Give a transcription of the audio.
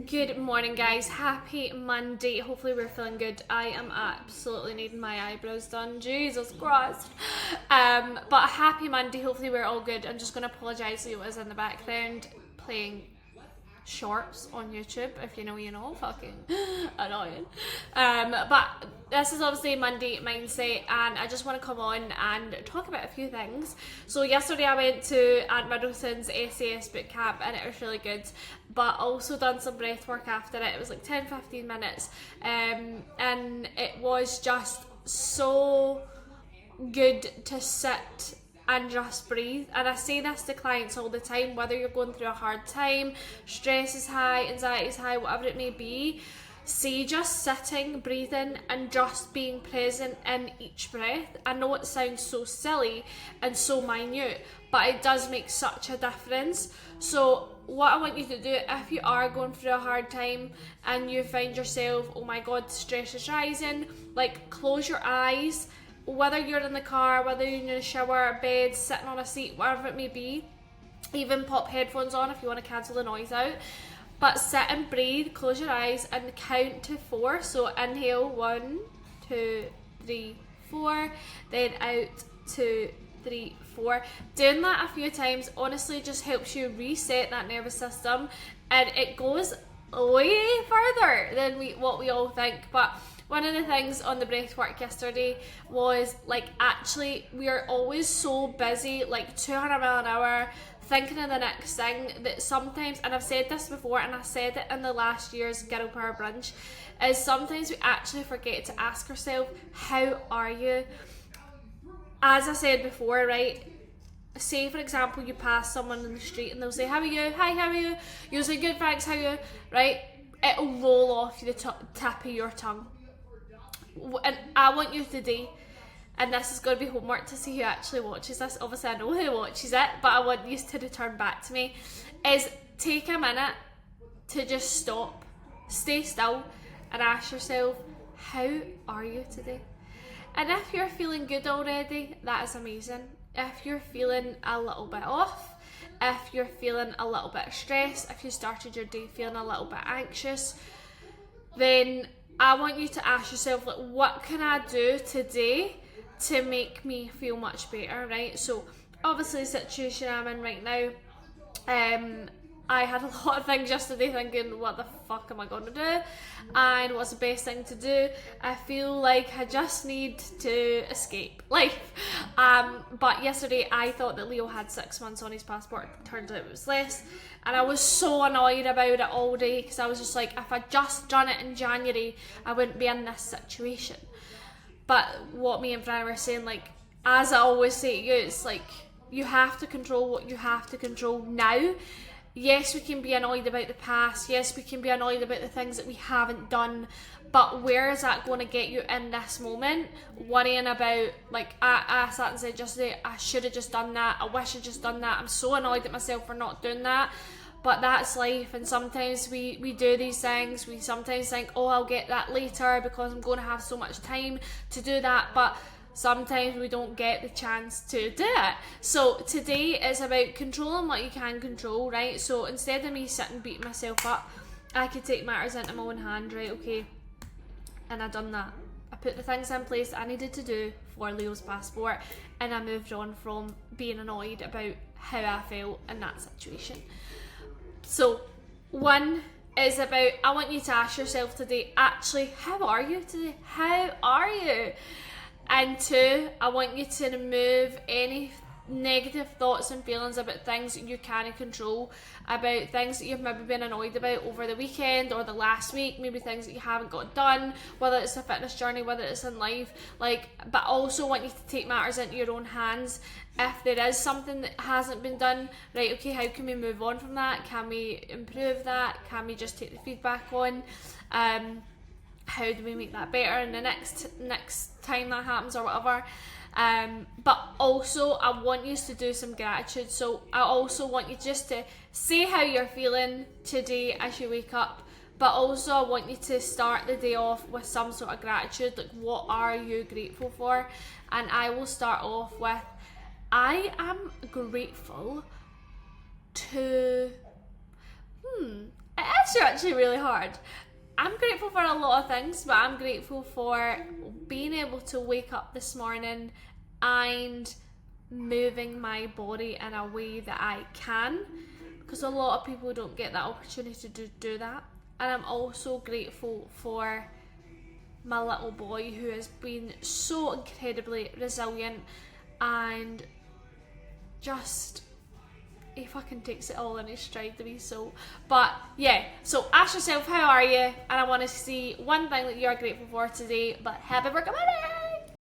Good morning, guys. Happy Monday. Hopefully, we're feeling good. I am absolutely needing my eyebrows done. Jesus Christ. But happy Monday. Hopefully, we're all good. I'm just going to apologise. Leo is in the background playing shorts on YouTube. If you know, you know. Fucking annoying. But this is obviously Monday Mindset, and I just want to come on and talk about a few things. So yesterday I went to Aunt Middleton's SAS boot camp, and it was really good. But also done some breath work after it. It was like 10-15 minutes, and it was just so good to sit and just breathe. And I say this to clients all the time, whether you're going through a hard time, stress is high, anxiety is high, whatever it may be, see, just sitting, breathing, and just being present in each breath. I know it sounds so silly and so minute, but it does make such a difference. So what I want you to do, if you are going through a hard time and you find yourself, oh my god, stress is rising, like, close your eyes. Whether you're in the car, whether you're in the shower, bed, sitting on a seat, whatever it may be, even pop headphones on if you want to cancel the noise out. But sit and breathe, close your eyes and count to 4. So inhale, 1, 2, 3, 4, then out, 2, 3, 4. Doing that a few times honestly just helps you reset that nervous system, and it goes way further than what we all think. But one of the things on the breath work yesterday was, like, actually we are always so busy, like 200 mile an hour, thinking of the next thing, that sometimes, and I've said this before and I said it in the last year's Girl Power Brunch, is sometimes we actually forget to ask ourselves, how are you? As I said before, right, say for example you pass someone in the street and they'll say, how are you? Hi, how are you? You'll say, good, thanks, how are you? Right, it'll roll off the tip of your tongue. And I want you today, and this is going to be homework to see who actually watches this, obviously I know who watches it, but I want you to return back to me, is take a minute to just stop, stay still, and ask yourself, how are you today? And if you're feeling good already, that is amazing. If you're feeling a little bit off, if you're feeling a little bit stressed, if you started your day feeling a little bit anxious, then I want you to ask yourself, like, what can I do today to make me feel much better, right? So obviously the situation I'm in right now, I had a lot of things yesterday thinking, what the fuck am I going to do? And what's the best thing to do? I feel like I just need to escape life. But yesterday I thought that Leo had 6 months on his passport. Turns out it was less. And I was so annoyed about it all day, because I was just like, if I'd just done it in January, I wouldn't be in this situation. But what me and Fran were saying, like, as I always say to you, it's like, you have to control what you have to control now. Yes, we can be annoyed about the past. Yes, we can be annoyed about the things that we haven't done. But where is that going to get you in this moment? Worrying about, like, I sat and said yesterday, I should have just done that. I wish I'd just done that. I'm so annoyed at myself for not doing that. But that's life, and sometimes we do these things. We sometimes think, oh, I'll get that later because I'm going to have so much time to do that. But sometimes we don't get the chance to do it. So today is about controlling what you can control, right? So instead of me sitting beating myself up, I could take matters into my own hand, right? Okay, and I done that. I put the things in place that I needed to do for Leo's passport, and I moved on from being annoyed about how I felt in that situation. So one is about, I want you to ask yourself today, actually, how are you today? How are you? And 2, I want you to remove any negative thoughts and feelings about things that you can't control, about things that you've maybe been annoyed about over the weekend or the last week, maybe things that you haven't got done, whether it's a fitness journey, whether it's in life, like, but also want you to take matters into your own hands. If there is something that hasn't been done, right, okay, how can we move on from that? Can we improve that? Can we just take the feedback on? How do we make that better in the next time that happens or whatever? But also I want you to do some gratitude. So I also want you just to say how you're feeling today as you wake up, but also I want you to start the day off with some sort of gratitude, like, what are you grateful for? And I will start off with, I am grateful to It's actually really hard. I'm grateful for a lot of things, but I'm grateful for being able to wake up this morning and moving my body in a way that I can, because a lot of people don't get that opportunity to do that. And I'm also grateful for my little boy, who has been so incredibly resilient and just, he fucking takes it all in his stride, the wee soul. But yeah, so ask yourself, how are you? And I want to see one thing that you're grateful for today. But happy work,